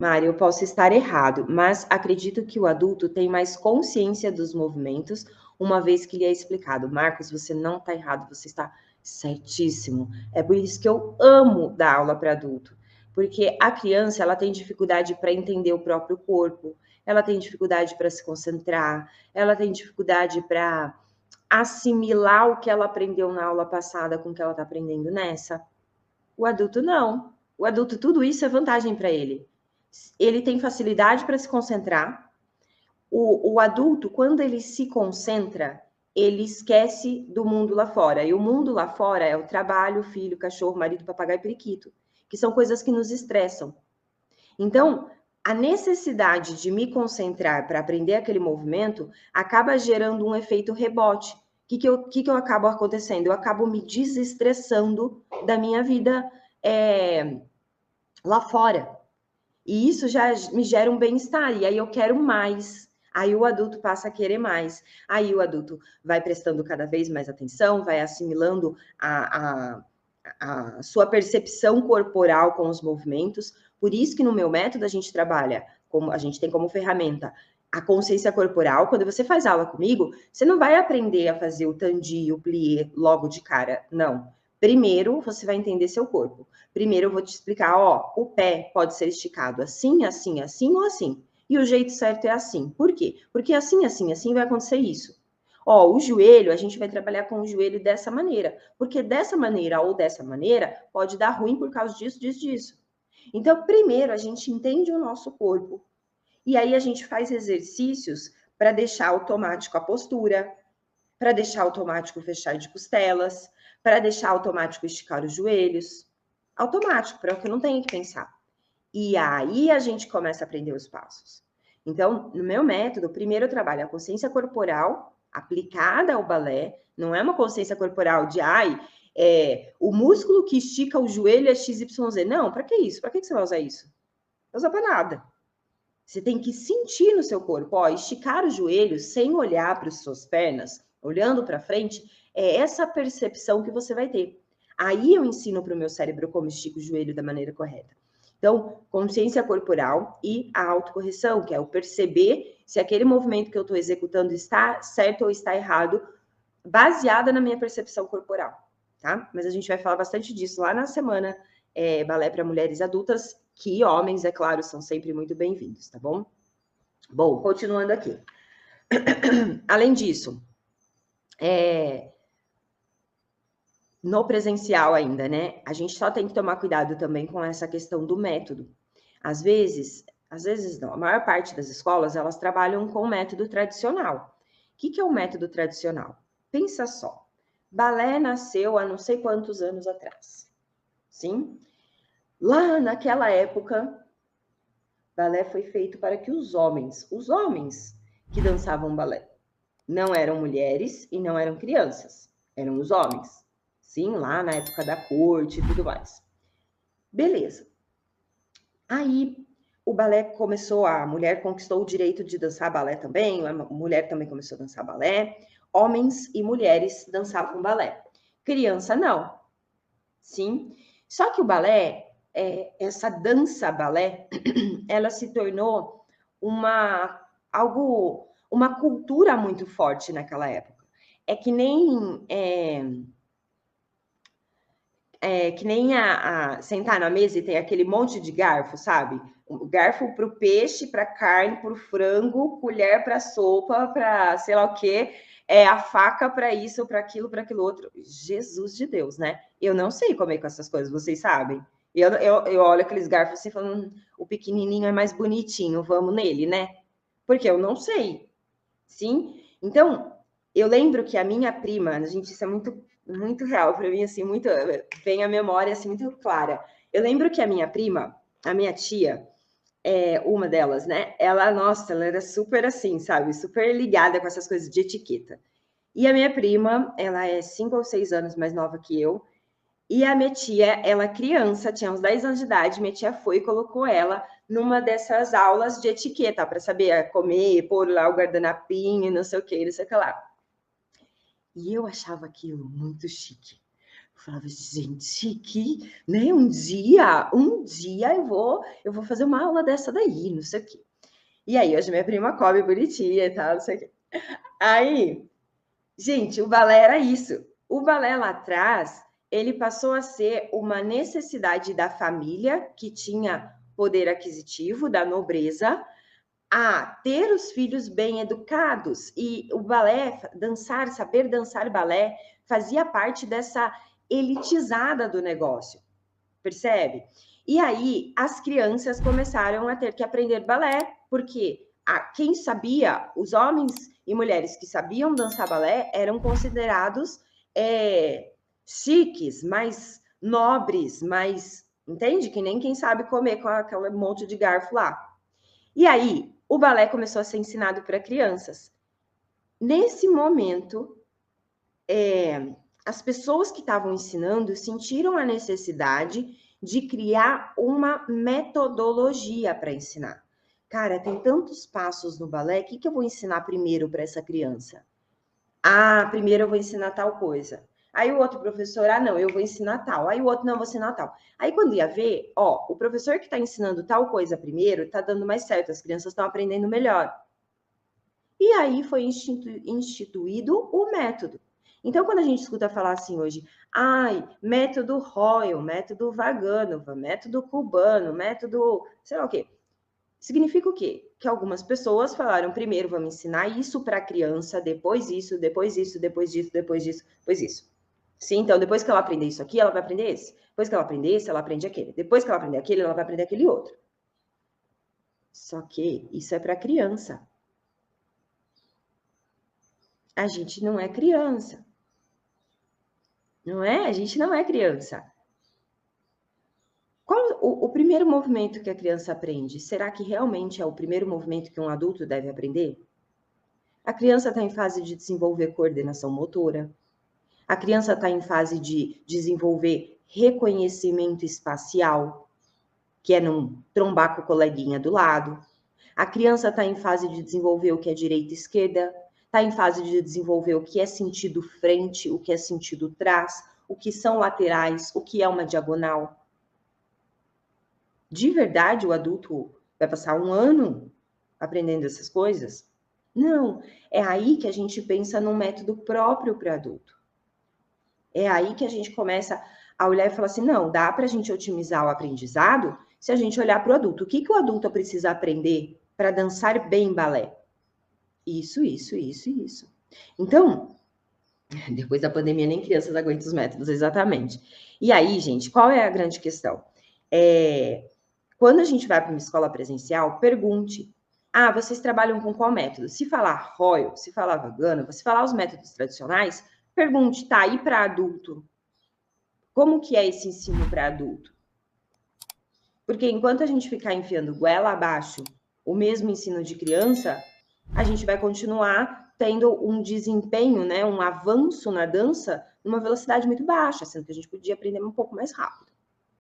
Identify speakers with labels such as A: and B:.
A: Mari, eu posso estar errado, mas acredito que o adulto tem mais consciência dos movimentos, uma vez que lhe é explicado. Marcos, você não está errado, você está certíssimo. É por isso que eu amo dar aula para adulto, porque a criança ela tem dificuldade para entender o próprio corpo, ela tem dificuldade para se concentrar, ela tem dificuldade para assimilar o que ela aprendeu na aula passada com o que ela está aprendendo nessa. O adulto não. O adulto, tudo isso é vantagem para ele. Ele tem facilidade para se concentrar. O adulto, quando ele se concentra, ele esquece do mundo lá fora. E o mundo lá fora é o trabalho, filho, cachorro, marido, papagaio e periquito, que são coisas que nos estressam. Então, a necessidade de me concentrar para aprender aquele movimento acaba gerando um efeito rebote. O que eu acabo acontecendo? Eu acabo me desestressando da minha vida lá fora. E isso já me gera um bem-estar, e aí eu quero mais. Aí o adulto passa a querer mais. Aí o adulto vai prestando cada vez mais atenção, vai assimilando a sua percepção corporal com os movimentos. Por isso que no meu método a gente trabalha, como a gente tem como ferramenta a consciência corporal. Quando você faz aula comigo, você não vai aprender a fazer o tandi, o plié logo de cara, não. Primeiro, você vai entender seu corpo. Primeiro, eu vou te explicar, ó, o pé pode ser esticado assim, assim, assim ou assim. E o jeito certo é assim. Por quê? Porque assim, assim, assim vai acontecer isso. Ó, o joelho, a gente vai trabalhar com o joelho dessa maneira. Porque dessa maneira ou dessa maneira, pode dar ruim por causa disso, disso, disso. Então, primeiro, a gente entende o nosso corpo. E aí a gente faz exercícios para deixar automático a postura, para deixar automático fechar de costelas, para deixar automático esticar os joelhos. Automático, para que eu não tenha que pensar. E aí a gente começa a aprender os passos. Então, no meu método, primeiro eu trabalho a consciência corporal aplicada ao balé. Não é uma consciência corporal de, o músculo que estica o joelho é XYZ. Não, para que isso? Para que você vai usar isso? Não usa para nada. Você tem que sentir no seu corpo, ó, esticar o joelho sem olhar para as suas pernas, olhando para frente, é essa percepção que você vai ter. Aí eu ensino para o meu cérebro como estica o joelho da maneira correta. Então, consciência corporal e a autocorreção, que é o perceber se aquele movimento que eu estou executando está certo ou está errado, baseada na minha percepção corporal, tá? Mas a gente vai falar bastante disso lá na semana Balé para Mulheres Adultas, que homens, é claro, são sempre muito bem-vindos, tá bom? Bom, continuando aqui. Além disso, no presencial ainda, né? A gente só tem que tomar cuidado também com essa questão do método. Às vezes não, a maior parte das escolas, elas trabalham com o método tradicional. O que é o método tradicional? Pensa só, balé nasceu há não sei quantos anos atrás, sim? Lá naquela época, balé foi feito para que os homens que dançavam balé, não eram mulheres e não eram crianças, eram os homens. Sim, lá na época da corte e tudo mais. Beleza. Aí o balé começou, a mulher conquistou o direito de dançar balé também, a mulher também começou a dançar balé, homens e mulheres dançavam balé. Criança não. Sim. Só que o balé, essa dança balé, ela se tornou uma cultura muito forte naquela época. É que nem sentar na mesa e tem aquele monte de garfo, sabe? O garfo para o peixe, para a carne, para o frango, colher para a sopa, para sei lá o quê, a faca para isso, para aquilo outro. Jesus de Deus, né? Eu não sei comer com essas coisas, vocês sabem? Eu olho aqueles garfos assim, falando, o pequenininho é mais bonitinho, vamos nele, né? Porque eu não sei, sim? Então, eu lembro que a minha prima, gente, isso é muito real para mim, assim, muito vem a memória assim muito clara. Eu lembro que a minha prima, a minha tia, uma delas, né? Nossa, ela era super assim, sabe? Super ligada com essas coisas de etiqueta. E a minha prima, ela é 5 ou 6 anos mais nova que eu. E a minha tia, ela criança, tinha uns 10 anos de idade, minha tia foi e colocou ela numa dessas aulas de etiqueta, para saber comer, pôr lá o guardanapinho, não sei o que lá. E eu achava aquilo muito chique, Eu falava, gente, que, né, um dia eu vou fazer uma aula dessa daí, não sei o quê. E aí, hoje minha prima come bonitinha e tal, não sei o quê. Aí, gente, o balé era isso. O balé lá atrás, ele passou a ser uma necessidade da família que tinha poder aquisitivo, da nobreza, a ter os filhos bem educados. E o balé, dançar, saber dançar balé, fazia parte dessa elitizada do negócio, percebe? E aí as crianças começaram a ter que aprender balé, porque quem sabia, os homens e mulheres que sabiam dançar balé eram considerados chiques, mais nobres, mais, entende? Que nem quem sabe comer com aquele monte de garfo lá. E aí, o balé começou a ser ensinado para crianças. Nesse momento, as pessoas que estavam ensinando sentiram a necessidade de criar uma metodologia para ensinar. Cara, tem tantos passos no balé, o que eu vou ensinar primeiro para essa criança? Primeiro eu vou ensinar tal coisa. Aí o outro professor, não, eu vou ensinar tal. Aí o outro, não, eu vou ensinar tal. Aí quando ia ver, o professor que está ensinando tal coisa primeiro, está dando mais certo, as crianças estão aprendendo melhor. E aí foi instituído o método. Então, quando a gente escuta falar assim hoje, método Royal, método Vaganova, método cubano, método sei lá o quê, significa o quê? Que algumas pessoas falaram, primeiro vamos ensinar isso para a criança, depois isso, depois isso, depois disso, depois disso, depois isso. Sim, então depois que ela aprender isso aqui, ela vai aprender esse. Depois que ela aprender esse, ela aprende aquele. Depois que ela aprender aquele, ela vai aprender aquele outro. Só que isso é para criança. A gente não é criança. Não é? A gente não é criança. Qual o primeiro movimento que a criança aprende? Será que realmente é o primeiro movimento que um adulto deve aprender? A criança está em fase de desenvolver coordenação motora. A criança está em fase de desenvolver reconhecimento espacial, que é não trombar com o coleguinha do lado. A criança está em fase de desenvolver o que é direita e esquerda. Está em fase de desenvolver o que é sentido frente, o que é sentido trás, o que são laterais, o que é uma diagonal. De verdade, o adulto vai passar um ano aprendendo essas coisas? Não. É aí que a gente pensa num método próprio para adulto. É aí que a gente começa a olhar e falar assim, não, dá para a gente otimizar o aprendizado se a gente olhar para o adulto. O que o adulto precisa aprender para dançar bem balé? Isso. Então, depois da pandemia, nem crianças aguentam os métodos, exatamente. E aí, gente, qual é a grande questão? Quando a gente vai para uma escola presencial, pergunte, vocês trabalham com qual método? Se falar Royal, se falar Vaganova, se falar os métodos tradicionais, pergunte, tá, e para adulto? Como que é esse ensino para adulto? Porque enquanto a gente ficar enfiando goela abaixo o mesmo ensino de criança, a gente vai continuar tendo um desempenho, né, um avanço na dança numa velocidade muito baixa, sendo que a gente podia aprender um pouco mais rápido.